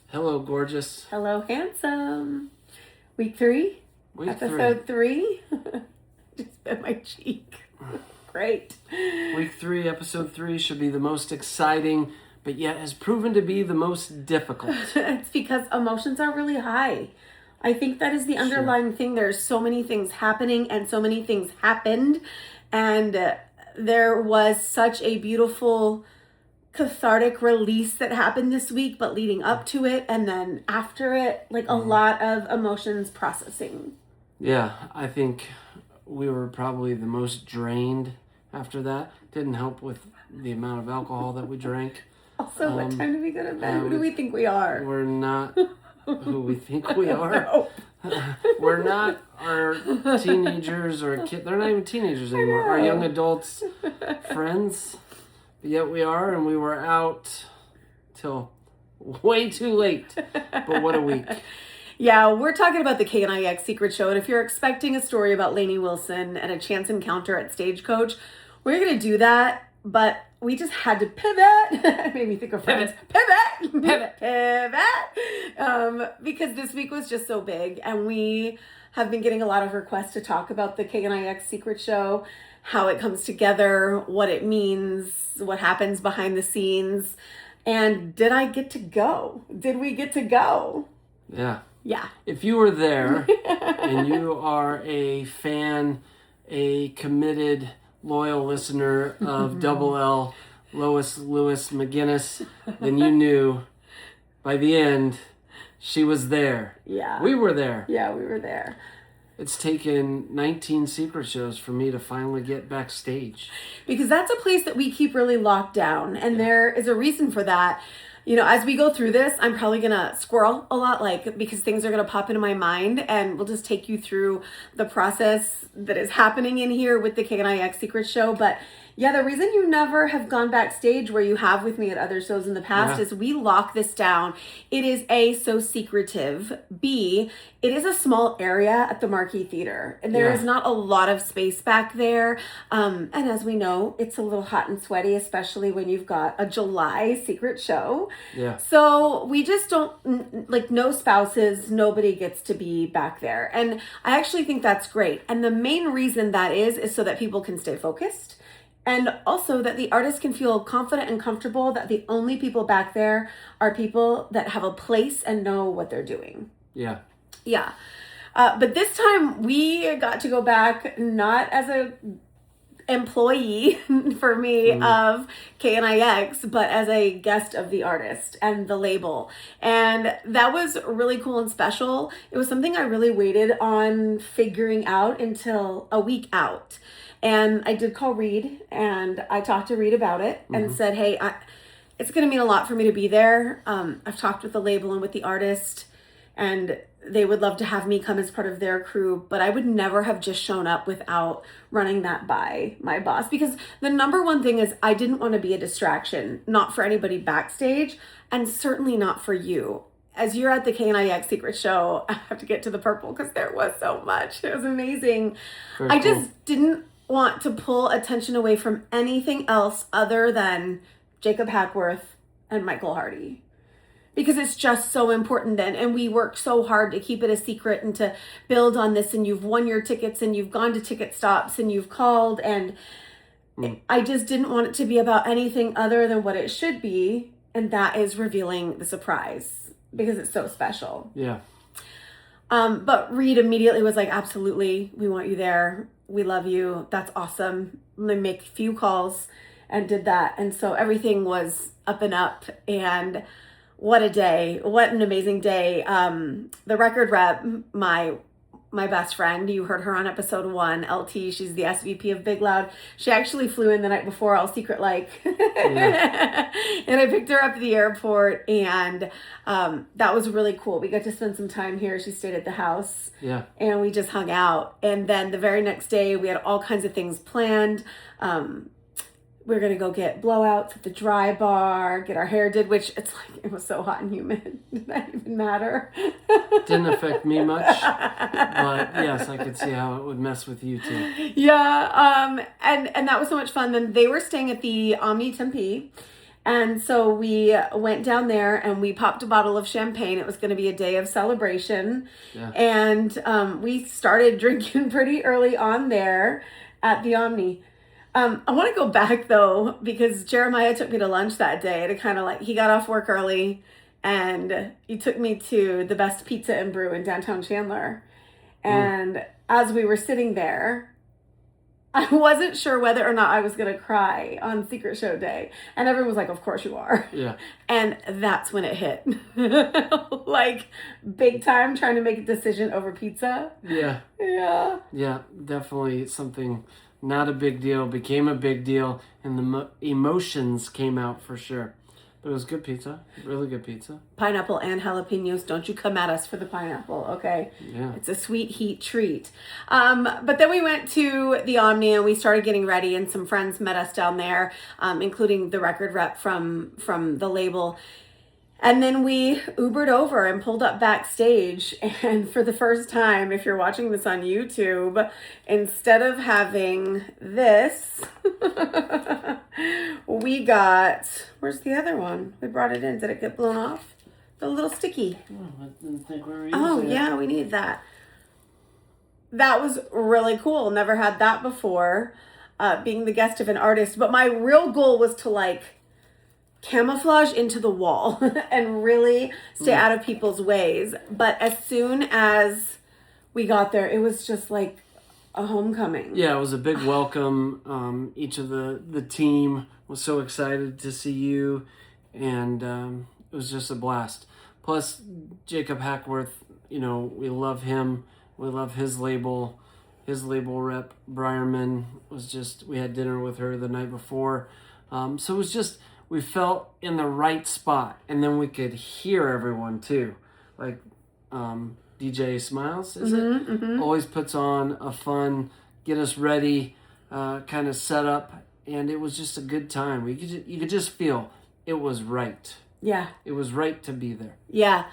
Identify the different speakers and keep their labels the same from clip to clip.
Speaker 1: Hello, gorgeous.
Speaker 2: Hello, handsome. Week 3?
Speaker 1: Week
Speaker 2: Episode 3? Just bit my cheek. Great.
Speaker 1: Week 3, episode 3 should be the most exciting, but yet has proven to be the most difficult.
Speaker 2: It's because emotions are really high. I think that is the underlying thing. There's so many things happening and so many things happened. And there was such a beautiful cathartic release that happened this week, but leading up to it and then after it, like a lot of emotions processing.
Speaker 1: Yeah, I think we were probably the most drained after that. Didn't help with the amount of alcohol that we drank.
Speaker 2: Also, what time do we go to bed? Who do we think we are?
Speaker 1: We're not who we think we are.
Speaker 2: No.
Speaker 1: We're not our teenagers or kids. They're not even teenagers anymore. Our young adults friends. But yet we are, and we were out till way too late. But what a week.
Speaker 2: Yeah, we're talking about the KNIX Secret Show, and if you're expecting a story about Lainey Wilson and a chance encounter at Stagecoach, we're going to do that, but we just had to pivot. It made me think of friends. Pivot. Because this week was just so big, and we have been getting a lot of requests to talk about the KNIX Secret Show, how it comes together, what it means, what happens behind the scenes, and did I get to go? Did we get to go?
Speaker 1: Yeah.
Speaker 2: Yeah.
Speaker 1: If you were there and you are a fan, a committed, loyal listener of Double L, Lois Lewis McGinnis, then you knew by the end she was there.
Speaker 2: Yeah.
Speaker 1: We were there.
Speaker 2: Yeah, we were there.
Speaker 1: It's taken 19 secret shows for me to finally get backstage.
Speaker 2: Because that's a place that we keep really locked down. And there is a reason for that. You know, as we go through this, I'm probably going to squirrel a lot, because things are going to pop into my mind, and we'll just take you through the process that is happening in here with the KNIX Secret Show. But yeah, the reason you never have gone backstage where you have with me at other shows in the past is we lock this down. It is A, so secretive. B, it is a small area at the Marquee Theater. And there is not a lot of space back there. And as we know, it's a little hot and sweaty, especially when you've got a July secret show.
Speaker 1: Yeah.
Speaker 2: So we just don't, no spouses, nobody gets to be back there. And I actually think that's great. And the main reason that is so that people can stay focused. And also that the artist can feel confident and comfortable that the only people back there are people that have a place and know what they're doing.
Speaker 1: Yeah.
Speaker 2: Yeah. But this time we got to go back not as a employee for me of KNIX, but as a guest of the artist and the label. And that was really cool and special. It was something I really waited on figuring out until a week out. And I did call Reed, and I talked to Reed about it and said, hey, it's going to mean a lot for me to be there. I've talked with the label and with the artist, and they would love to have me come as part of their crew, but I would never have just shown up without running that by my boss. Because the number one thing is I didn't want to be a distraction, not for anybody backstage, and certainly not for you. As you're at the KNIX Secret Show, I have to get to the purple because there was so much. It was amazing. I just didn't want to pull attention away from anything else other than Jacob Hackworth and Michael Hardy. Because it's just so important, and we worked so hard to keep it a secret and to build on this, and you've won your tickets and you've gone to ticket stops and you've called, and I just didn't want it to be about anything other than what it should be, and that is revealing the surprise because it's so special.
Speaker 1: Yeah.
Speaker 2: But Reed immediately was like, absolutely, we want you there. We love you. That's awesome. They make a few calls and did that. And so everything was up and up, and what a day. What an amazing day. The record rep, my best friend, you heard her on episode 1, LT, she's the SVP of Big Loud. She actually flew in the night before, all secret like. Yeah. And I picked her up at the airport, and that was really cool. We got to spend some time here. She stayed at the house.
Speaker 1: Yeah.
Speaker 2: And we just hung out. And then the very next day, we had all kinds of things planned. We're going to go get blowouts at the dry bar, get our hair did, which it's like, it was so hot and humid. Did that even matter?
Speaker 1: Didn't affect me much, but yes, I could see how it would mess with you too.
Speaker 2: Yeah. And that was so much fun. Then they were staying at the Omni Tempe, And so we went down there and we popped a bottle of champagne. It was going to be a day of celebration.
Speaker 1: Yeah.
Speaker 2: And we started drinking pretty early on there at the Omni. I want to go back though, because Jeremiah took me to lunch that day to kind of like, he got off work early and he took me to the best pizza and brew in downtown Chandler. And as we were sitting there, I wasn't sure whether or not I was going to cry on Secret Show Day. And everyone was like, of course you are.
Speaker 1: Yeah.
Speaker 2: And that's when it hit. Like, big time trying to make a decision over pizza.
Speaker 1: Yeah.
Speaker 2: Yeah.
Speaker 1: Yeah, definitely something not a big deal became a big deal, and the emotions came out for sure. But it was good pizza, really good pizza.
Speaker 2: Pineapple and jalapenos. Don't you come at us for the pineapple, okay?
Speaker 1: Yeah.
Speaker 2: It's a sweet heat treat. But then we went to the Omni and we started getting ready, and some friends met us down there, including the record rep from the label. And then we Ubered over and pulled up backstage. And for the first time, if you're watching this on YouTube, instead of having this, we got, where's the other one? We brought it in. Did it get blown off? The little sticky.
Speaker 1: Oh, I didn't think we were using
Speaker 2: Oh,
Speaker 1: it.
Speaker 2: yeah, we need that. That was really cool. Never had that before, being the guest of an artist. But my real goal was to like camouflage into the wall and really stay out of people's ways. But as soon as we got there, it was just like a homecoming.
Speaker 1: Yeah, it was a big welcome. Each of the team was so excited to see you, and it was just a blast. Plus, Jacob Hackworth, you know, we love him. We love his label. His label rep, Briarman, was just, we had dinner with her the night before. So it was just, we felt in the right spot, and then we could hear everyone too. Like DJ Smiles, is it?
Speaker 2: Mm-hmm.
Speaker 1: Always puts on a fun, get us ready kind of setup, and it was just a good time. You could just feel it was right.
Speaker 2: Yeah.
Speaker 1: It was right to be there.
Speaker 2: Yeah.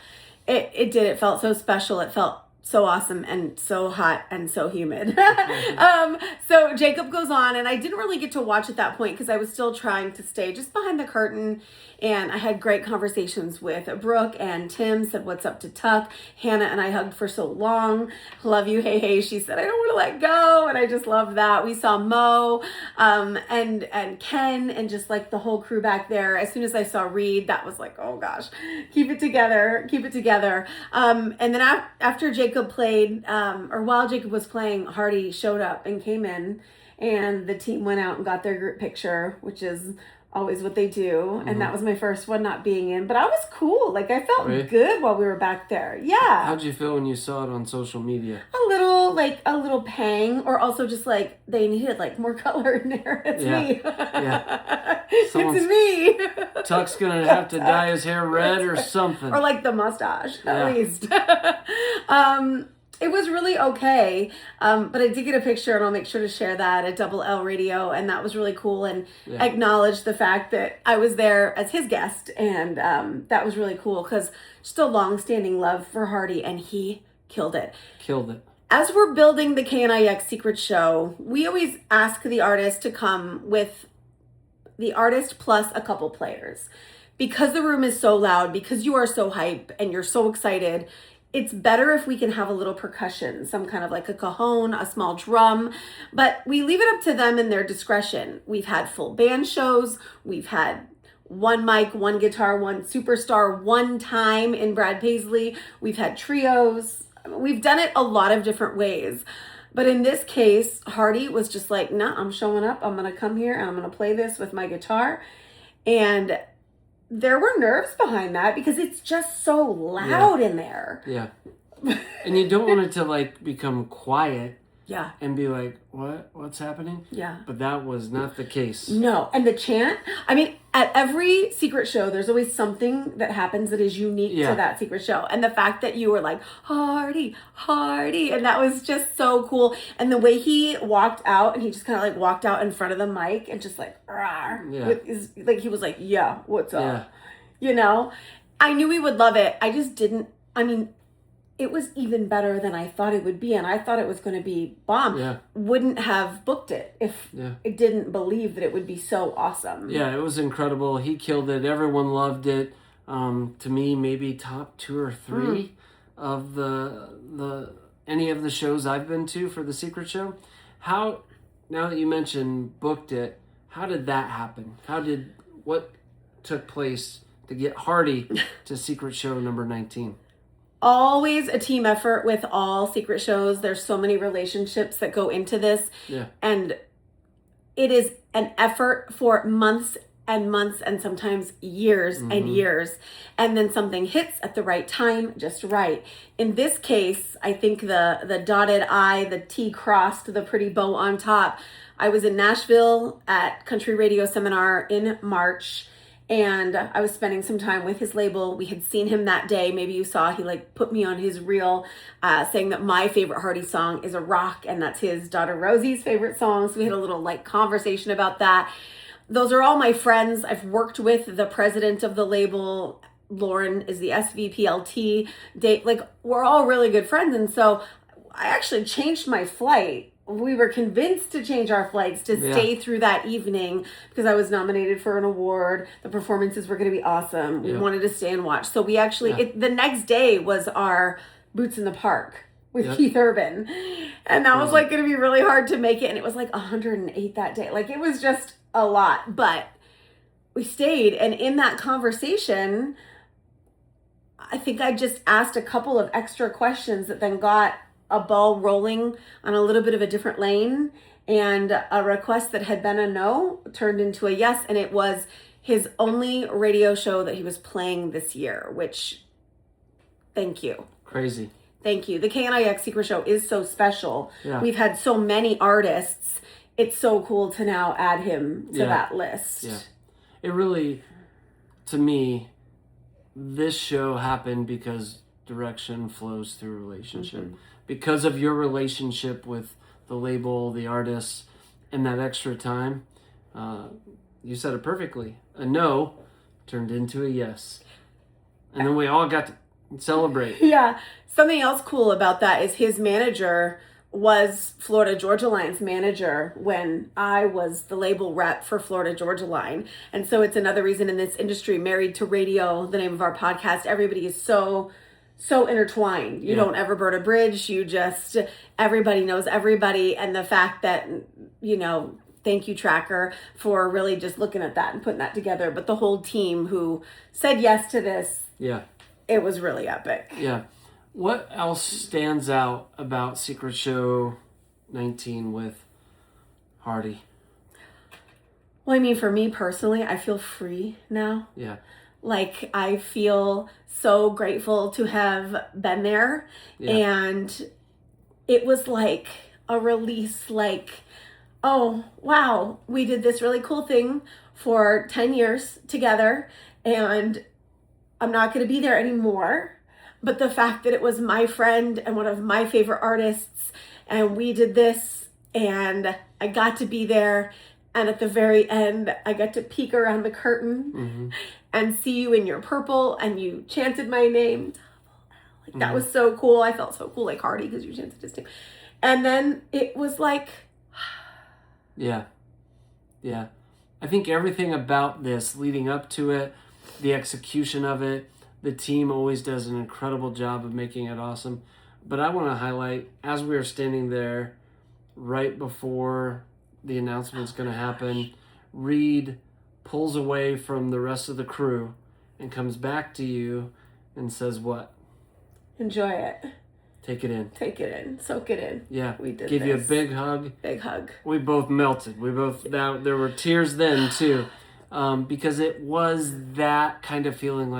Speaker 2: It did. It felt so special. It felt so awesome and so hot and so humid. So Jacob goes on, and I didn't really get to watch at that point because I was still trying to stay just behind the curtain. And I had great conversations with Brooke, and Tim said, "What's up to Tuck?" Hannah and I hugged for so long. Love you. Hey, hey. She said, "I don't want to let go." And I just love that. We saw Mo, and Ken, and just like the whole crew back there. As soon as I saw Reed, that was like, oh gosh, keep it together. And then after Jacob played, or while Jacob was playing, Hardy showed up and came in, and the team went out and got their group picture, which is always what they do. And that was my first one not being in, but I was cool. Like, I felt good while we were back there. Yeah.
Speaker 1: How'd you feel when you saw it on social media?
Speaker 2: A little pang, or also just like they needed like more color in there. It's me.
Speaker 1: Yeah.
Speaker 2: It's me.
Speaker 1: Tuck's gonna have to dye his hair red or something.
Speaker 2: Or like the mustache,
Speaker 1: Yeah.
Speaker 2: at least. It was really okay. But I did get a picture, and I'll make sure to share that at Double L Radio. And that was really cool, and acknowledge the fact that I was there as his guest. And that was really cool because just a long-standing love for Hardy, and he killed it. As we're building the KNIX Secret Show, we always ask the artist to come with the artist plus a couple players. Because the room is so loud, because you are so hype and you're so excited, it's better if we can have a little percussion, some kind of like a cajon, a small drum, but we leave it up to them and their discretion. We've had full band shows. We've had one mic, one guitar, one superstar, one time in Brad Paisley. We've had trios. We've done it a lot of different ways. But in this case, Hardy was just like, nah, I'm showing up. I'm going to come here and I'm going to play this with my guitar. And there were nerves behind that because it's just so loud in there.
Speaker 1: Yeah. And you don't want it to like become quiet.
Speaker 2: Yeah.
Speaker 1: And be like, what's happening?
Speaker 2: Yeah.
Speaker 1: But that was not the case.
Speaker 2: No. And the chant, I mean, at every secret show, there's always something that happens that is unique to that secret show. And the fact that you were like, Hardy, Hardy, and that was just so cool. And the way he walked out, and he just kind of like walked out in front of the mic and just like, rawr, with his, like, he was like, yeah, what's up? You know? I knew we would love it. I just didn't, I mean, it was even better than I thought it would be. And I thought it was going to be bomb.
Speaker 1: Yeah.
Speaker 2: Wouldn't have booked it if I didn't believe that it would be so awesome.
Speaker 1: Yeah, it was incredible. He killed it. Everyone loved it. To me, maybe top 2 or 3 of the any of the shows I've been to for the Secret Show. How, now that you mentioned booked it, how did that happen? What took place to get Hardy to Secret Show number 19?
Speaker 2: Always a team effort with all secret shows. There's so many relationships that go into this.
Speaker 1: Yeah.
Speaker 2: And it is an effort for months and months and sometimes years and years. And then something hits at the right time, just right. In this case, I think the dotted I, the T crossed, the pretty bow on top. I was in Nashville at Country Radio Seminar in March. And I was spending some time with his label. We had seen him that day. Maybe you saw he put me on his reel, saying that my favorite Hardy song is a rock, and that's his daughter Rosie's favorite song. So we had a little conversation about that. Those are all my friends. I've worked with the president of the label. Lauren is the SVPLT. We're all really good friends. And so I actually changed my flight. We were convinced to change our flights to stay through that evening because I was nominated for an award. The performances were going to be awesome. We wanted to stay and watch. So we actually, the next day was our Boots in the Park with Keith Urban. And that was going to be really hard to make it. And it was 108 that day. It was just a lot. But we stayed. And in that conversation, I think I just asked a couple of extra questions that then got a ball rolling on a little bit of a different lane, and a request that had been a no turned into a yes. And it was his only radio show that he was playing this year, which, thank you.
Speaker 1: Crazy.
Speaker 2: Thank you. The KNIX Secret Show is so special.
Speaker 1: Yeah.
Speaker 2: We've had so many artists. It's so cool to now add him to that list.
Speaker 1: Yeah. It really, to me, this show happened because direction flows through relationship. Because of your relationship with the label, the artists, and that extra time, you said it perfectly. A no turned into a yes. And then we all got to celebrate.
Speaker 2: Yeah. Something else cool about that is his manager was Florida Georgia Line's manager when I was the label rep for Florida Georgia Line. And so it's another reason in this industry, Married to Radio, the name of our podcast, everybody is so intertwined. You don't ever burn a bridge. Everybody knows everybody. And the fact that, thank you, Tracker, for really just looking at that and putting that together. But the whole team who said yes to this, it was really epic.
Speaker 1: Yeah. What else stands out about Secret Show 19 with Hardy?
Speaker 2: Well, I mean, for me personally, I feel free now.
Speaker 1: Yeah.
Speaker 2: I feel so grateful to have been there.
Speaker 1: Yeah.
Speaker 2: And it was a release, oh, wow, we did this really cool thing for 10 years together, and I'm not going to be there anymore. But the fact that it was my friend and one of my favorite artists, and we did this, and I got to be there. And at the very end, I got to peek around the curtain and see you in your purple, and you chanted my name. That was so cool. I felt so cool, Hardy, because you chanted his name. And then it was
Speaker 1: Yeah. Yeah. I think everything about this leading up to it, the execution of it, the team always does an incredible job of making it awesome. But I want to highlight, as we were standing there right before the announcement's going to happen, Reed pulls away from the rest of the crew and comes back to you and says what?
Speaker 2: Enjoy it.
Speaker 1: Take it in.
Speaker 2: Take it in. Soak it in.
Speaker 1: Yeah.
Speaker 2: We did
Speaker 1: Give
Speaker 2: this.
Speaker 1: you a big hug.
Speaker 2: Big hug.
Speaker 1: We both melted. There were tears then too. Because it was that kind of feeling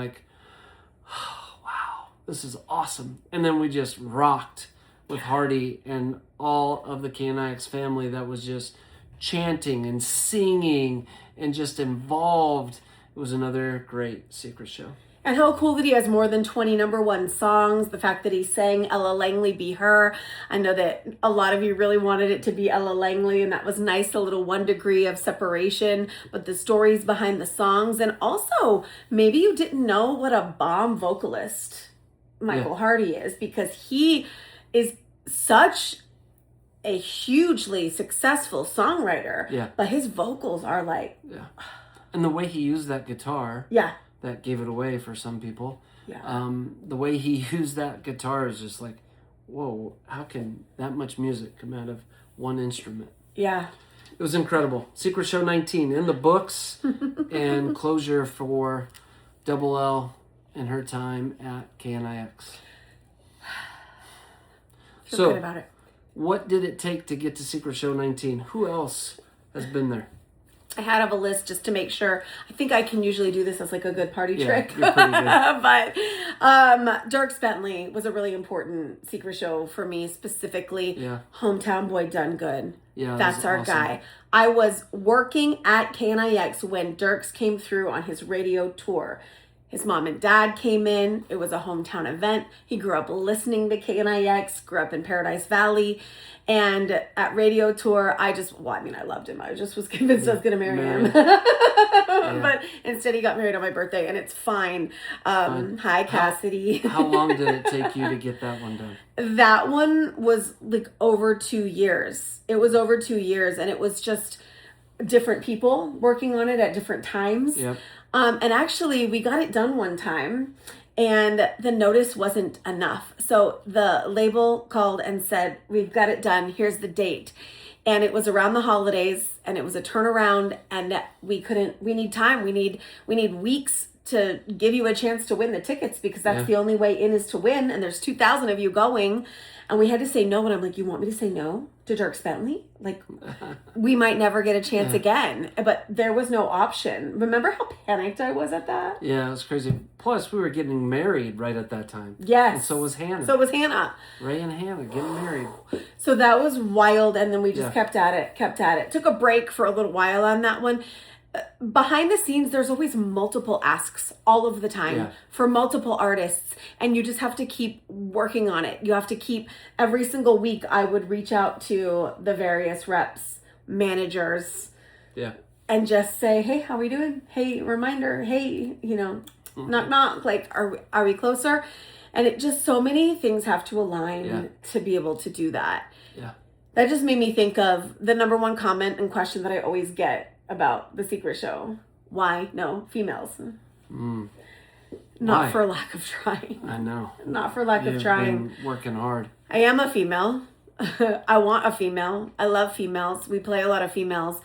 Speaker 1: oh, wow, this is awesome. And then we just rocked with Hardy and all of the KNIX family that was just chanting and singing and just involved. It was another great Secret Show.
Speaker 2: And how cool that he has more than 20 number one songs. The fact that he sang Ella Langley Be Her. I know that a lot of you really wanted it to be Ella Langley, and that was nice, a little 1 degree of separation. But the stories behind the songs, and also maybe you didn't know what a bomb vocalist Michael Hardy is, because he is such a hugely successful songwriter.
Speaker 1: Yeah.
Speaker 2: But his vocals are like,
Speaker 1: Yeah. And the way he used that guitar,
Speaker 2: yeah,
Speaker 1: that gave it away for some people.
Speaker 2: yeah,
Speaker 1: The way he used that guitar is just like, whoa, how can that much music come out of one instrument?
Speaker 2: yeah.
Speaker 1: It was incredible. Secret Show 19 in the books and closure for Double L in her time at KNIX.
Speaker 2: Feel good about it.
Speaker 1: What did it take to get to Secret Show 19? Who else has been there?
Speaker 2: I had a list just to make sure. I think I can usually do this as like a good party trick.
Speaker 1: You're pretty good.
Speaker 2: But Dierks Bentley was a really important Secret Show for me, specifically.
Speaker 1: Yeah.
Speaker 2: Hometown Boy Done Good.
Speaker 1: Yeah,
Speaker 2: That's our guy. I was working at KNIX when Dierks came through on his radio tour. His mom and dad came in. It was a hometown event. He grew up listening to KNIX, grew up in Paradise Valley. And at radio tour, I loved him. I just was convinced I was going to marry him. But instead he got married on my birthday, and it's fine. Hi, Cassidy.
Speaker 1: How long did it take you to get that one done?
Speaker 2: That one was like over 2 years. It was over 2 years, and it was just different people working on it at different times.
Speaker 1: Yep.
Speaker 2: And actually, we got it done one time, and the notice wasn't enough. So the label called and said, we've got it done. Here's the date. And it was around the holidays, and it was a turnaround, and we need time. We need weeks to give you a chance to win the tickets, because that's the only way in is to win. And there's 2,000 of you going. And we had to say no. And I'm like, you want me to say no to Dierks Bentley? Like, we might never get a chance again. But there was no option. Remember how panicked I was at that?
Speaker 1: Yeah, it was crazy. Plus, we were getting married right at that time.
Speaker 2: Yes.
Speaker 1: And so was Hannah.
Speaker 2: Ray
Speaker 1: and Hannah getting married.
Speaker 2: So that was wild. And then we just kept at it. Took a break for a little while on that one. Behind the scenes, there's always multiple asks all of the time for multiple artists, and you just have to keep working on it. You have to keep, every single week I would reach out to the various reps, managers, and just say, hey, how we doing? Hey, reminder. Hey, knock knock, like, are we closer? And it just, so many things have to align to be able to do that. That just made me think of the number one comment and question that I always get about the Secret Show. Why no females? Not
Speaker 1: Why?
Speaker 2: For lack of trying.
Speaker 1: I know.
Speaker 2: Not for lack of trying.
Speaker 1: Been working hard.
Speaker 2: I am a female. I want a female. I love females. We play a lot of females.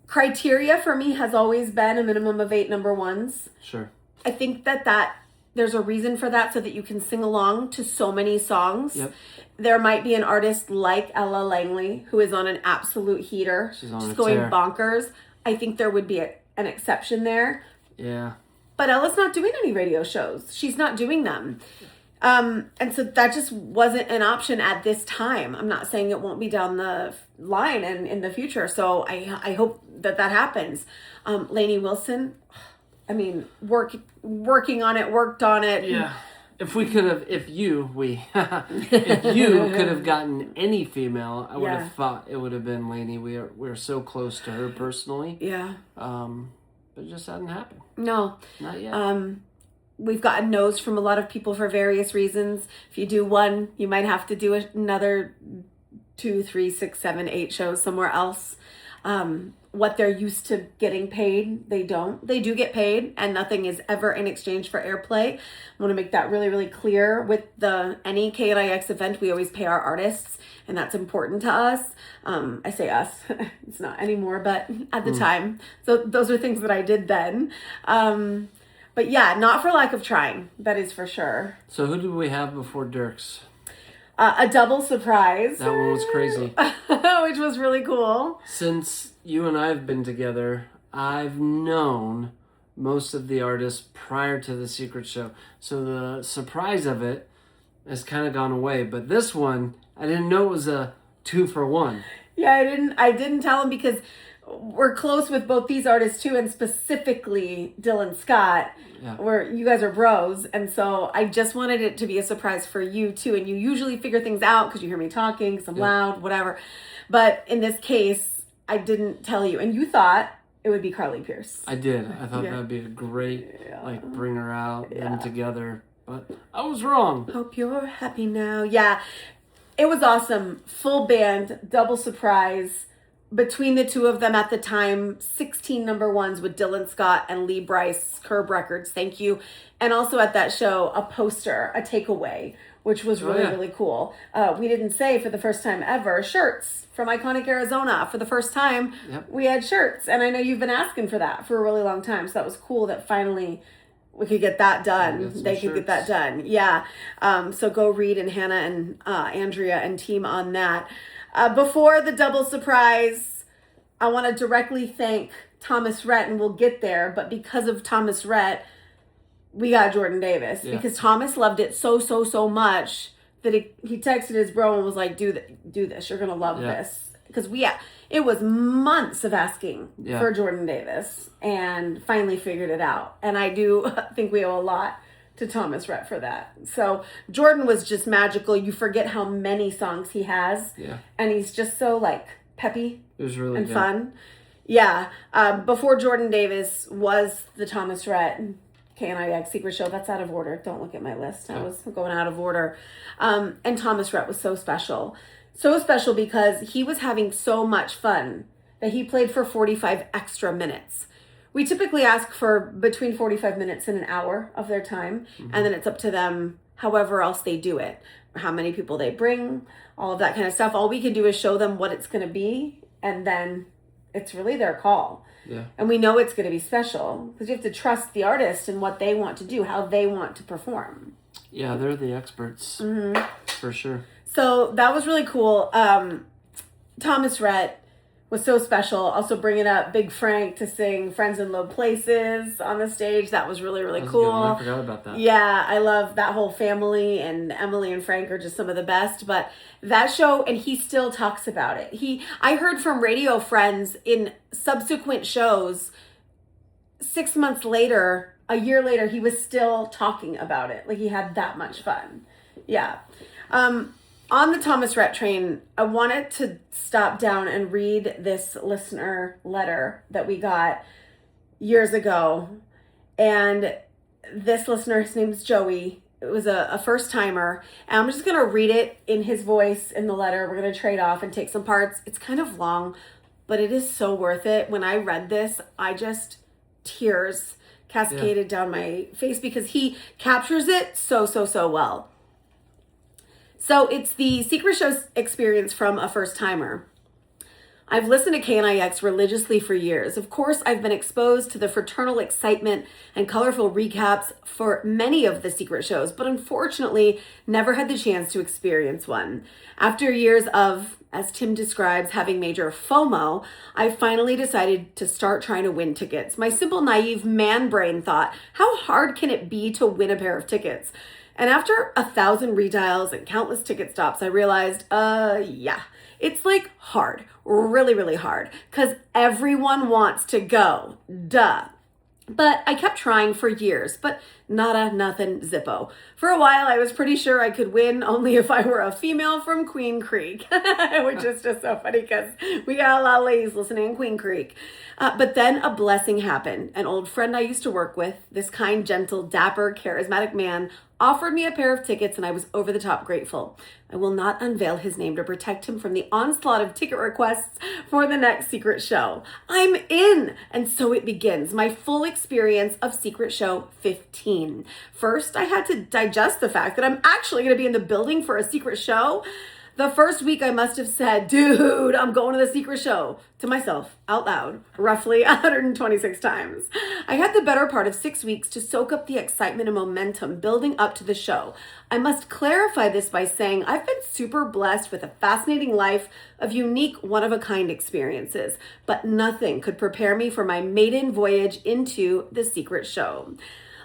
Speaker 2: Criteria for me has always been a minimum of 8 number ones.
Speaker 1: Sure.
Speaker 2: I think that there's a reason for that, so that you can sing along to so many songs.
Speaker 1: Yep.
Speaker 2: There might be an artist like Ella Langley who is on an absolute heater.
Speaker 1: She's on
Speaker 2: just
Speaker 1: a
Speaker 2: going
Speaker 1: tear.
Speaker 2: Bonkers. I think there would be an exception there.
Speaker 1: Yeah.
Speaker 2: But Ella's not doing any radio shows. She's not doing them. And so that just wasn't an option at this time. I'm not saying it won't be down the line and in the future. So I hope that happens. Lainey Wilson, I mean, working on it, worked on it.
Speaker 1: Yeah. If we could have, if you could have gotten any female, I would have thought it would have been Lainey. We're so close to her personally.
Speaker 2: Yeah.
Speaker 1: But it just hadn't happened.
Speaker 2: No.
Speaker 1: Not yet.
Speaker 2: We've gotten no's from a lot of people for various reasons. If you do one, you might have to do another 2, 3, 6, 7, 8 shows somewhere else. What they're used to getting paid, they don't. They do get paid, and nothing is ever in exchange for airplay. I want to make that really, really clear. With any KNIX event, we always pay our artists, and that's important to us. I say us, it's not anymore, but at the time. So those are things that I did then. But yeah, not for lack of trying. That is for sure.
Speaker 1: So who did we have before Dierks?
Speaker 2: A double surprise.
Speaker 1: That one was crazy.
Speaker 2: Which was really cool.
Speaker 1: Since you and I have been together, I've known most of the artists prior to the Secret Show. So the surprise of it has kind of gone away. But this one, I didn't know it was a 2-for-1.
Speaker 2: Yeah, I didn't tell him because we're close with both these artists too, and specifically Dylan Scott, where you guys are bros. And so I just wanted it to be a surprise for you too. And you usually figure things out because you hear me talking, because I'm loud, whatever. But in this case, I didn't tell you. And you thought it would be Carly Pierce.
Speaker 1: I did. I thought
Speaker 2: Yeah.
Speaker 1: that'd be a great,
Speaker 2: Yeah.
Speaker 1: bring her out,
Speaker 2: Yeah.
Speaker 1: them together. But I was wrong.
Speaker 2: Hope you're happy now. Yeah, it was awesome. Full band, double surprise. Between the two of them at the time, 16 number ones with Dylan Scott and Lee Bryce, Curb Records, thank you. And also at that show, a poster, a takeaway, which was really,
Speaker 1: yeah.
Speaker 2: really cool. We didn't say for the first time ever, shirts from Iconic Arizona. For the first time,
Speaker 1: Yep.
Speaker 2: we had shirts. And I know you've been asking for that for a really long time. So that was cool that finally we could get that done.
Speaker 1: Get some
Speaker 2: They could get that
Speaker 1: shirts.
Speaker 2: done. Yeah. So go Reed and Hannah and Andrea and team on that. Before the double surprise, I want to directly thank Thomas Rhett, and we'll get there. But because of Thomas Rhett, we got Jordan Davis.
Speaker 1: Yeah.
Speaker 2: Because Thomas loved it so much that he texted his bro and was like, do this. You're going to love
Speaker 1: Yeah.
Speaker 2: this. Because it was months of asking
Speaker 1: Yeah.
Speaker 2: for Jordan Davis and finally figured it out. And I do think we owe a lot to Thomas Rhett for that. So Jordan was just magical. You forget how many songs he has.
Speaker 1: Yeah.
Speaker 2: And he's just so like peppy
Speaker 1: It was really
Speaker 2: and
Speaker 1: good.
Speaker 2: fun. Yeah. Before Jordan Davis was the Thomas Rhett KNIX Secret Show. That's out of order. Don't look at my list. I was going out of order. And Thomas Rhett was so special. So special because he was having so much fun that he played for 45 extra minutes. We typically ask for between 45 minutes and an hour of their time. And then it's up to them however else they do it. How many people they bring, all of that kind of stuff. All we can do is show them what it's going to be. And then it's really their call.
Speaker 1: Yeah.
Speaker 2: And we know it's going to be special because you have to trust the artist and what they want to do, how they want to perform.
Speaker 1: Yeah, they're the experts. For sure.
Speaker 2: So that was really cool. Thomas Rhett was so special. Also bringing up Big Frank to sing Friends in Low Places on the stage. That was really, really
Speaker 1: That was a good one. I
Speaker 2: cool.
Speaker 1: forgot about that.
Speaker 2: Yeah, I love that whole family, and Emily and Frank are just some of the best. But that show, and he still talks about it. I heard from radio friends in subsequent shows, 6 months later, a year later, he was still talking about it. Like he had that much fun. Yeah. On the Thomas Rhett train, I wanted to stop down and read this listener letter that we got years ago. And this listener, his name's Joey. It was a first timer. And I'm just going to read it in his voice in the letter. We're going to trade off and take some parts. It's kind of long, but it is so worth it. When I read this, tears cascaded down my face because he captures it so well. So it's the Secret Show experience from a first timer. I've listened to KNIX religiously for years. Of course, I've been exposed to the fraternal excitement and colorful recaps for many of the Secret Shows, but unfortunately never had the chance to experience one. After years of, as Tim describes, having major FOMO, I finally decided to start trying to win tickets. My simple, naive man brain thought, how hard can it be to win a pair of tickets? And after 1,000 redials and countless ticket stops, I realized, it's like hard, really hard, because everyone wants to go, duh. But I kept trying for years, but nada, nothing, zippo. For a while, I was pretty sure I could win only if I were a female from Queen Creek, which is just so funny because we got a lot of ladies listening in Queen Creek. But then a blessing happened. An old friend I used to work with, this kind, gentle, dapper, charismatic man, offered me a pair of tickets, and I was over the top grateful. I will not unveil his name to protect him from the onslaught of ticket requests for the next Secret Show. I'm in! And so it begins, my full experience of Secret Show 15. First, I had to digest the fact that I'm actually going to be in the building for a Secret Show. The first week I must have said, dude, I'm going to the Secret Show, to myself, out loud, roughly 126 times. I had the better part of 6 weeks to soak up the excitement and momentum building up to the show. I must clarify this by saying I've been super blessed with a fascinating life of unique, one-of-a-kind experiences, but nothing could prepare me for my maiden voyage into the Secret Show.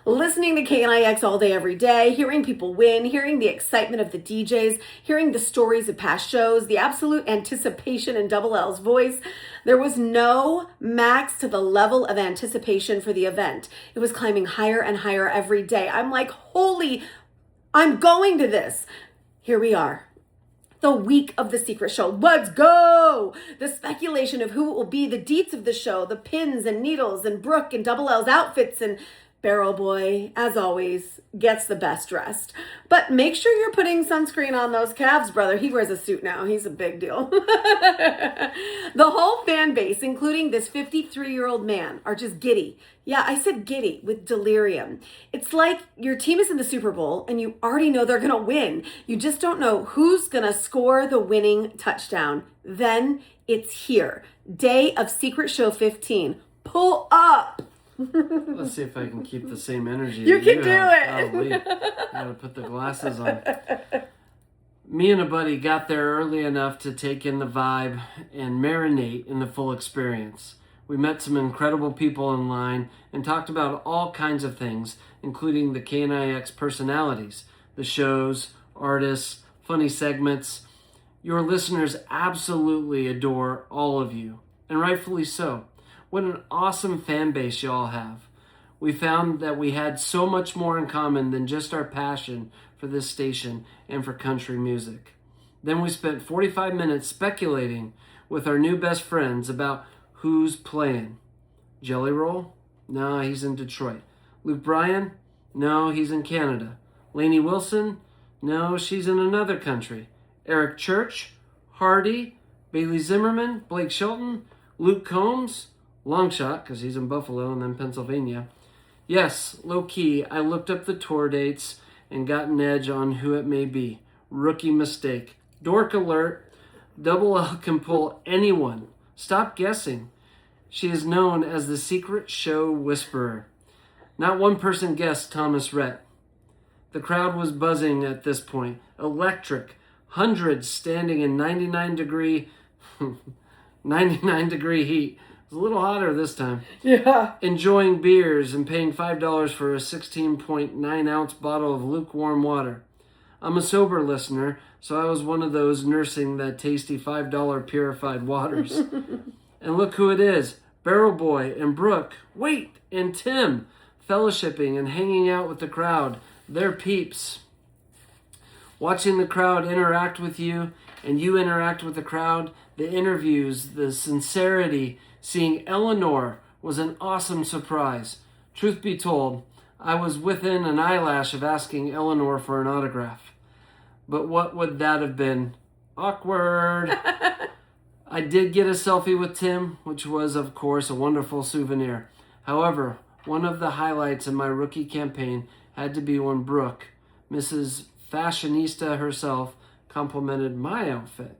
Speaker 2: Listening to KNIX all day, every day, hearing people win, hearing the excitement of the DJs, hearing the stories of past shows, the absolute anticipation in Double L's voice. There was no max to the level of anticipation for the event. It was climbing higher and higher every day. I'm like, holy, I'm going to this. Here we are. The week of the secret show. Let's go! The speculation of who it will be, the deets of the show, the pins and needles and Brooke and Double L's outfits, and Barrel Boy, as always, gets the best dressed. But make sure you're putting sunscreen on those calves, brother. He wears a suit now. He's a big deal. The whole fan base, including this 53-year-old man, are just giddy. Yeah, I said giddy with delirium. It's like your team is in the Super Bowl and you already know they're going to win. You just don't know who's going to score the winning touchdown. Then it's here. Day of Secret Show 15. Pull up.
Speaker 1: Let's see if I can keep the same energy.
Speaker 2: You can do
Speaker 1: have.
Speaker 2: it.
Speaker 1: Gotta put the glasses on. Me and a buddy got there early enough to take in the vibe and marinate in the full experience. We met some incredible people in line and talked about all kinds of things, including the KNIX personalities, the shows, artists, funny segments. Your listeners absolutely adore all of you, and rightfully so. What an awesome fan base y'all have. We found that we had so much more in common than just our passion for this station and for country music. Then we spent 45 minutes speculating with our new best friends about who's playing. Jelly Roll? No, he's in Detroit. Luke Bryan? No, he's in Canada. Lainey Wilson? No, she's in another country. Eric Church? Hardy? Bailey Zimmerman? Blake Shelton? Luke Combs? Long shot, because he's in Buffalo and then Pennsylvania. Yes, low-key, I looked up the tour dates and got an edge on who it may be. Rookie mistake. Dork alert. Double L can pull anyone. Stop guessing. She is known as the Secret Show Whisperer. Not one person guessed Thomas Rhett. The crowd was buzzing at this point. Electric. Hundreds standing in 99 degree heat. It was a little hotter this time.
Speaker 2: Yeah.
Speaker 1: Enjoying beers and paying $5 for a 16.9 ounce bottle of lukewarm water. I'm a sober listener, so I was one of those nursing that tasty $5 purified waters. And look who it is. Barrel Boy and Brooke. Wait, and Tim. Fellowshipping and hanging out with the crowd. They're peeps. Watching the crowd interact with you and you interact with the crowd, the interviews, the sincerity. Seeing Eleanor was an awesome surprise. Truth be told, I was within an eyelash of asking Eleanor for an autograph. But what would that have been? Awkward. I did get a selfie with Tim, which was, of course, a wonderful souvenir. However, one of the highlights in my rookie campaign had to be when Brooke, Mrs. Fashionista herself, complimented my outfit.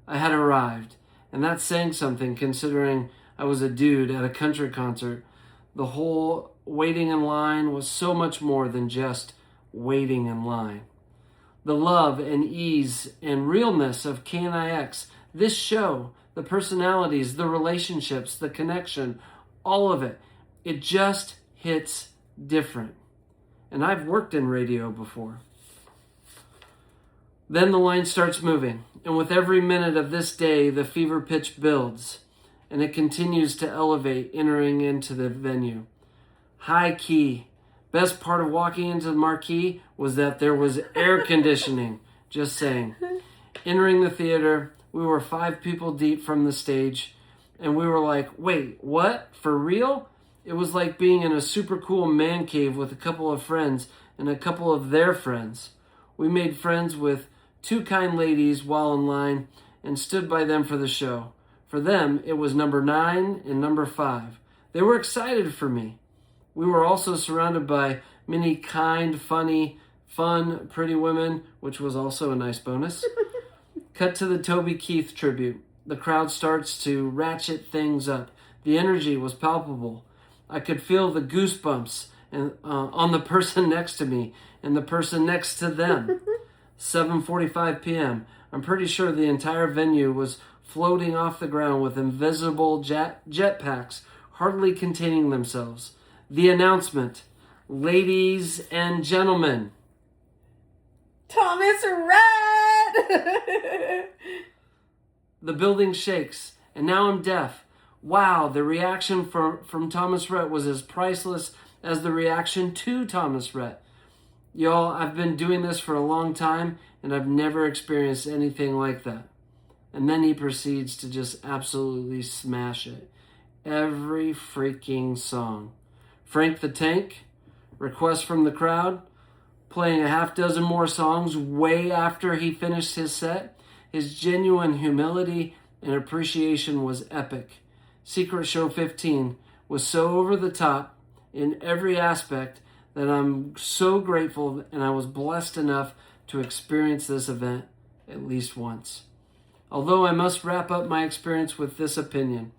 Speaker 1: I had arrived, and that's saying something considering I was a dude at a country concert. The whole waiting in line was so much more than just waiting in line. The love and ease and realness of KNIX, this show, the personalities, the relationships, the connection, all of it, it just hits different. And I've worked in radio before. Then the line starts moving, and with every minute of this day, the fever pitch builds, and it continues to elevate, entering into the venue. High key. Best part of walking into the marquee was that there was air conditioning. Just saying. Entering the theater, we were 5 people deep from the stage, and we were like, wait, what? For real? It was like being in a super cool man cave with a couple of friends and a couple of their friends. We made friends with 2 kind ladies while in line and stood by them for the show. For them, it was number 9 and number 5. They were excited for me. We were also surrounded by many kind, funny, fun, pretty women, which was also a nice bonus. Cut to the Toby Keith tribute. The crowd starts to ratchet things up. The energy was palpable. I could feel the goosebumps on the person next to me and the person next to them. 7:45 p.m. I'm pretty sure the entire venue was floating off the ground with invisible jetpacks hardly containing themselves. The announcement, ladies and gentlemen.
Speaker 2: Thomas Rhett!
Speaker 1: The building shakes, and now I'm deaf. Wow, the reaction from Thomas Rhett was as priceless as the reaction to Thomas Rhett. Y'all, I've been doing this for a long time, and I've never experienced anything like that. And then he proceeds to just absolutely smash it. Every freaking song. Frank the Tank, Request from the Crowd, playing a half dozen more songs way after he finished his set. His genuine humility and appreciation was epic. Secret Show 15 was so over the top in every aspect that I'm so grateful, and I was blessed enough to experience this event at least once. Although I must wrap up my experience with this opinion.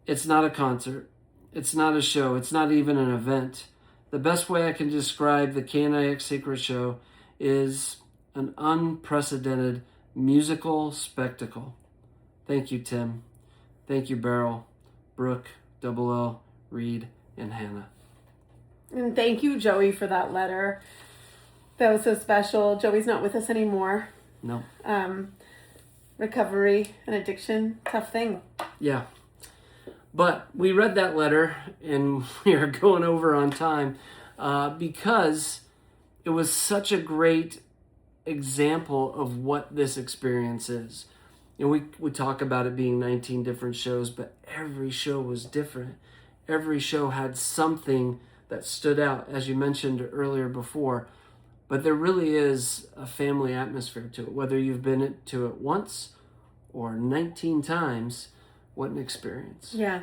Speaker 1: It's not a concert. It's not a show. It's not even an event. The best way I can describe the KNIX Secret Show is an unprecedented musical spectacle. Thank you, Tim. Thank you, Beryl, Brooke, Double L, Reed, and Hannah.
Speaker 2: And thank you, Joey, for that letter. That was so special. Joey's not with us anymore.
Speaker 1: No.
Speaker 2: Recovery and addiction, tough thing.
Speaker 1: Yeah. But we read that letter, and we are going over on time because it was such a great example of what this experience is. And we talk about it being 19 different shows, but every show was different. Every show had something that stood out, as you mentioned earlier before. But there really is a family atmosphere to it. Whether you've been to it once or 19 times, what an experience.
Speaker 2: Yeah.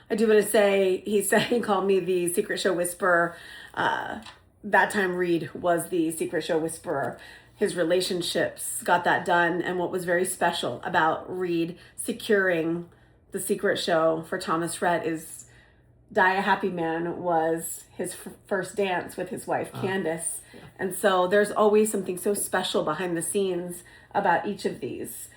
Speaker 2: I do want to say, he called me the Secret Show Whisperer. That time Reed was the Secret Show Whisperer. His relationships got that done. And what was very special about Reed securing the Secret Show for Thomas Rhett is Die a Happy Man was his first dance with his wife, Candace. Yeah. And so there's always something so special behind the scenes about each of these.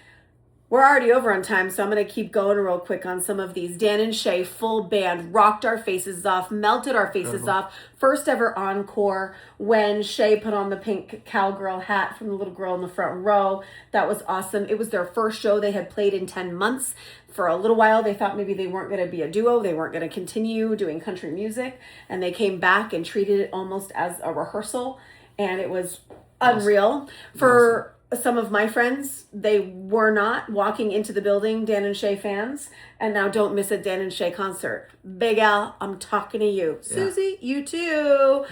Speaker 2: We're already over on time, so I'm going to keep going real quick on some of these. Dan and Shay, full band, rocked our faces off, melted our faces off. First ever encore when Shay put on the pink cowgirl hat from the little girl in the front row. That was awesome. It was their first show they had played in 10 months. For a little while, they thought maybe they weren't going to be a duo. They weren't going to continue doing country music. And they came back and treated it almost as a rehearsal. And it was unreal. For some of my friends, they were not walking into the building Dan and Shay fans, and now don't miss a Dan and Shay concert. Big Al, I'm talking to you. Yeah. Susie, you too.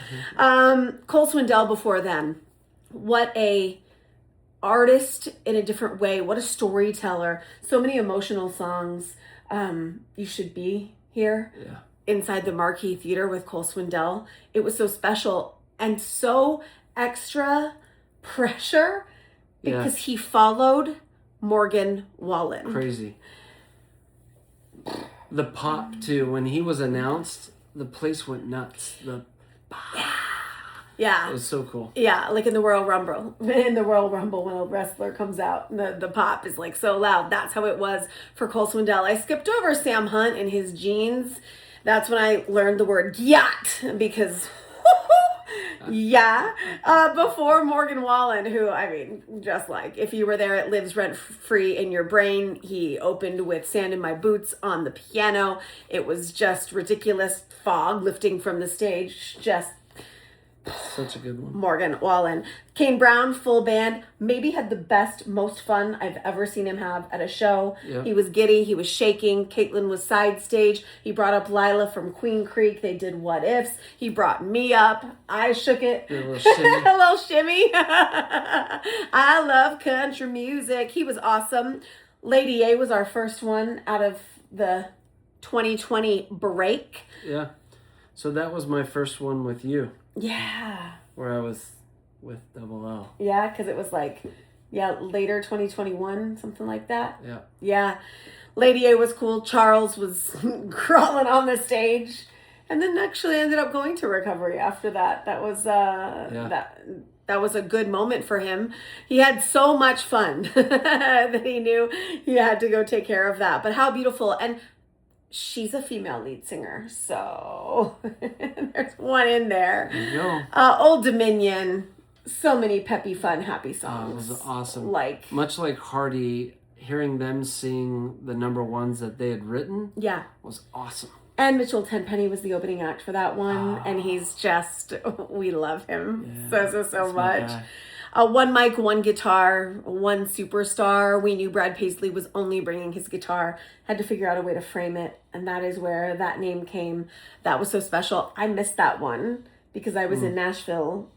Speaker 2: Cole Swindell before then. What a artist in a different way. What a storyteller. So many emotional songs. You Should Be Here. Yeah. Inside the Marquee Theater with Cole Swindell. It was so special and so extra pressure. Because he followed Morgan Wallen.
Speaker 1: Crazy. The pop, too. When he was announced, the place went nuts.
Speaker 2: Yeah.
Speaker 1: It was so cool.
Speaker 2: Yeah, like in the Royal Rumble. In the Royal Rumble, when a wrestler comes out, the pop is like so loud. That's how it was for Cole Swindell. I skipped over Sam Hunt and his jeans. That's when I learned the word yacht. Because... before Morgan Wallen, who, I mean, just like, if you were there, it lives rent free in your brain. He opened with Sand in My Boots on the piano. It was just ridiculous. Fog lifting from the stage. Just
Speaker 1: such a good one.
Speaker 2: Morgan Wallen. Kane Brown, full band, maybe had the best, most fun I've ever seen him have at a show. Yep. He was giddy. He was shaking. Caitlin was side stage. He brought up Lila from Queen Creek. They did What Ifs. He brought me up. I shook it.
Speaker 1: A little shimmy.
Speaker 2: A little shimmy. I love country music. He was awesome. Lady A was our first one out of the 2020 break.
Speaker 1: Yeah. So that was my first one with you.
Speaker 2: Yeah.
Speaker 1: Where I was with Double L.
Speaker 2: Yeah, because it was like, later 2021, something like that.
Speaker 1: Yeah.
Speaker 2: Yeah. Lady A was cool. Charles was crawling on the stage. And then actually ended up going to recovery after that. That was that was a good moment for him. He had so much fun that he knew he had to go take care of that. But how beautiful. And she's a female lead singer, so there's one in there.
Speaker 1: There you go.
Speaker 2: Old Dominion, so many peppy, fun, happy songs.
Speaker 1: It was awesome.
Speaker 2: Much
Speaker 1: like Hardy, hearing them sing the number ones that they had written was awesome.
Speaker 2: And Mitchell Tenpenny was the opening act for that one. And he's just, we love him so
Speaker 1: That's my
Speaker 2: much.
Speaker 1: guy.
Speaker 2: One mic, one guitar, one superstar. We knew Brad Paisley was only bringing his guitar. Had to figure out a way to frame it. And that is where that name came. That was so special. I missed that one because I was in Nashville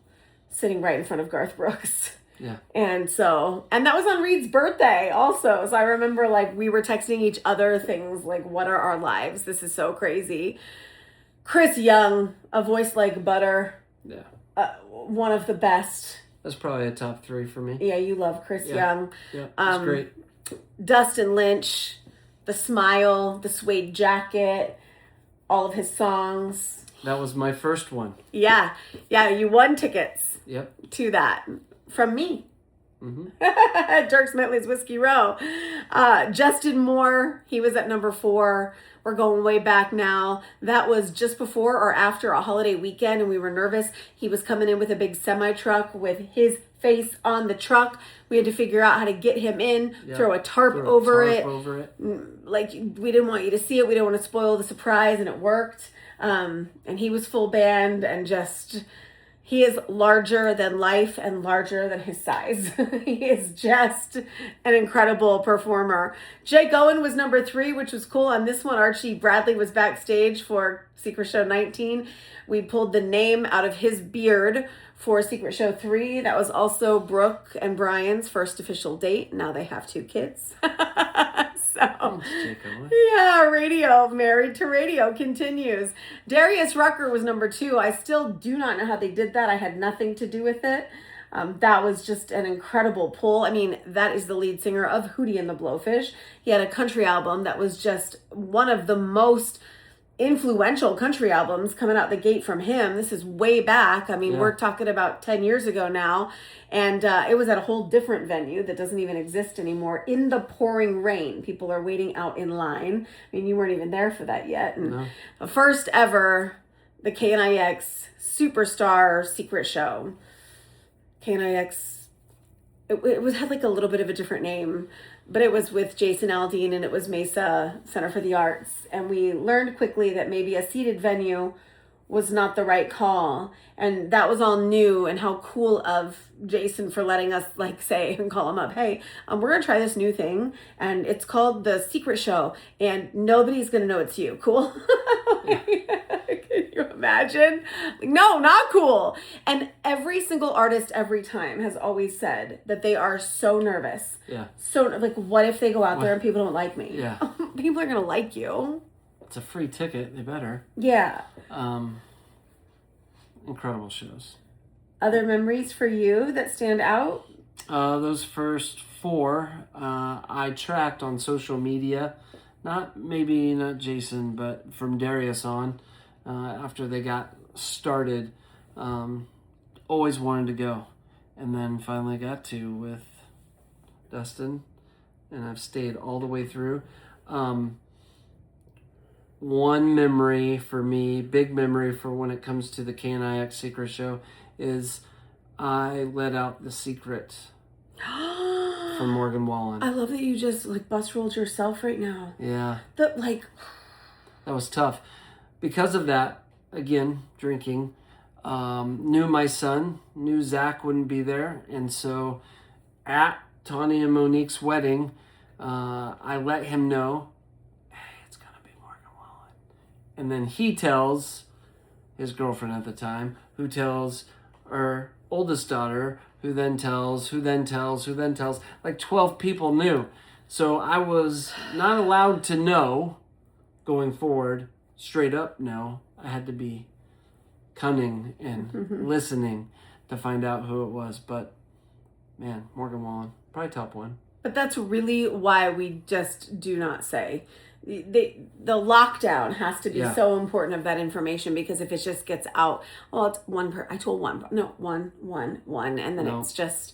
Speaker 2: sitting right in front of Garth Brooks.
Speaker 1: Yeah.
Speaker 2: And that was on Reed's birthday also. So I remember like we were texting each other things like, what are our lives? This is so crazy. Chris Young, a voice like butter.
Speaker 1: Yeah.
Speaker 2: One of the best.
Speaker 1: That's probably a top 3 for me.
Speaker 2: Yeah, you love Chris Young.
Speaker 1: Yeah, that's great.
Speaker 2: Dustin Lynch, the smile, the suede jacket, all of his songs.
Speaker 1: That was my first one.
Speaker 2: Yeah, you won tickets
Speaker 1: Yep.
Speaker 2: to that from me.
Speaker 1: Mm-hmm.
Speaker 2: Dirk Smitley's Whiskey Row. Justin Moore, he was at number 4. We're going way back now. That was just before or after a holiday weekend, and we were nervous. He was coming in with a big semi-truck with his face on the truck. We had to figure out how to get him in, throw a tarp over it. Like, we didn't want you to see it. We didn't want to spoil the surprise, and it worked. And he was full band and just... He is larger than life and larger than his size. He is just an incredible performer. Jake Owen was number 3, which was cool. On this one, Archie Bradley was backstage for Secret Show 19. We pulled the name out of his beard for Secret Show 3. That was also Brooke and Brian's first official date. Now they have 2 kids. So, yeah, radio, married to radio continues. Darius Rucker was number 2. I still do not know how they did that. I had nothing to do with it. That was just an incredible pull. I mean, that is the lead singer of Hootie and the Blowfish. He had a country album that was just one of the most influential country albums coming out the gate from him. This is way back. I mean, we're talking about 10 years ago now. And it was at a whole different venue that doesn't even exist anymore in the pouring rain. People are waiting out in line. I mean, you weren't even there for that yet. And the first ever, the KNIX Superstar Secret Show. KNIX, it had like a little bit of a different name, but it was with Jason Aldean and it was Mesa Center for the Arts. And we learned quickly that maybe a seated venue was not the right call. And that was all new, and how cool of Jason for letting us like say and call him up. Hey, we're going to try this new thing and it's called The Secret Show and nobody's going to know it's you. Cool? Can you imagine? Like, no, not cool. And every single artist every time has always said that they are so nervous.
Speaker 1: Yeah.
Speaker 2: So like, what if they go out there and people don't like me?
Speaker 1: Yeah.
Speaker 2: People are going to like you.
Speaker 1: It's a free ticket. They better.
Speaker 2: Yeah.
Speaker 1: Incredible shows.
Speaker 2: Other memories for you that stand out?
Speaker 1: Those first 4, I tracked on social media. Not Jason, but from Darius on. After they got started, always wanted to go. And then finally got to with Dustin. And I've stayed all the way through. One memory for me, big memory for when it comes to the KNIX Secret Show, is I let out The Secret from Morgan Wallen.
Speaker 2: I love that you just like bus rolled yourself right now.
Speaker 1: Yeah.
Speaker 2: That
Speaker 1: was tough. Because of that, again, drinking, knew my son, knew Zach wouldn't be there. And so at Tawny and Monique's wedding, I let him know, and then he tells his girlfriend at the time, who tells her oldest daughter, who then tells. Like 12 people knew. So I was not allowed to know going forward, straight up no. I had to be cunning and listening to find out who it was. But man, Morgan Wallen, probably top 1.
Speaker 2: But that's really why we just do not say. The lockdown has to be so important of that information, because if it just gets out, well, it's I told one, and then it's just,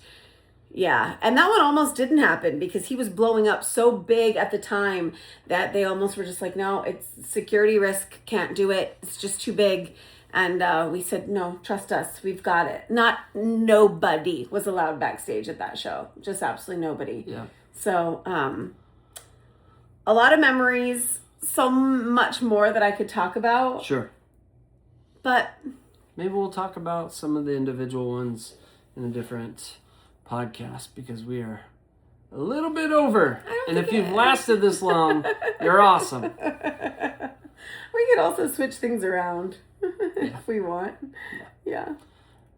Speaker 2: and that one almost didn't happen because he was blowing up so big at the time that they almost were just like, no, it's security risk, can't do it, it's just too big. And we said, no, trust us, we've got it. Nobody was allowed backstage at that show, just absolutely nobody.
Speaker 1: Yeah.
Speaker 2: So, a lot of memories, so much more that I could talk about,
Speaker 1: Sure.
Speaker 2: but
Speaker 1: Maybe we'll talk about some of the individual ones in a different podcast because we are a little bit over. And if you've lasted this long, you're awesome.
Speaker 2: We could also switch things around if we want. Yeah.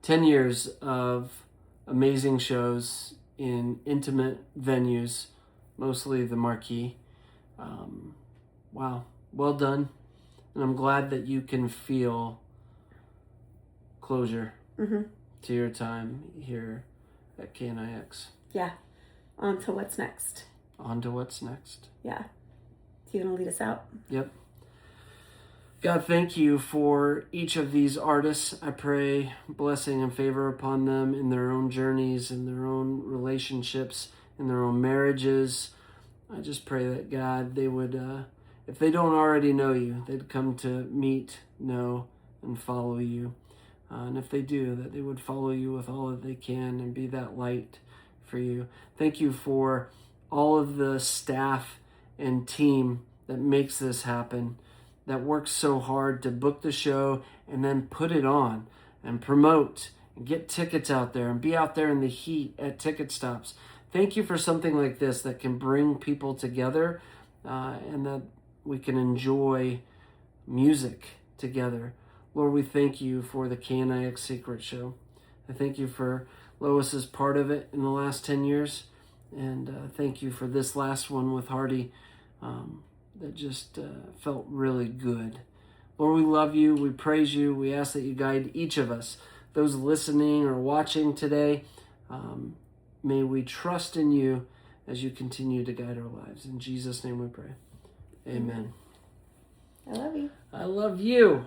Speaker 1: 10 years of amazing shows in intimate venues, mostly the Marquee. Wow. Well done. And I'm glad that you can feel closure to your time here at KNIX.
Speaker 2: Yeah. On to what's next.
Speaker 1: On to what's next.
Speaker 2: Yeah. You gonna lead us out?
Speaker 1: Yep. God, thank you for each of these artists. I pray blessing and favor upon them in their own journeys, in their own relationships, in their own marriages. I just pray that, God, they would, if they don't already know you, they'd come to meet, know, and follow you. And if they do, that they would follow you with all that they can and be that light for you. Thank you for all of the staff and team that makes this happen, that works so hard to book the show and then put it on and promote and get tickets out there and be out there in the heat at ticket stops. Thank you for something like this that can bring people together and that we can enjoy music together. Lord, we thank you for the KNIX Secret Show. I thank you for Lois's part of it in the last 10 years. And thank you for this last one with Hardy that just felt really good. Lord, we love you. We praise you. We ask that you guide each of us, those listening or watching today. May we trust in you as you continue to guide our lives. In Jesus' name we pray. Amen.
Speaker 2: I love you.
Speaker 1: I love you.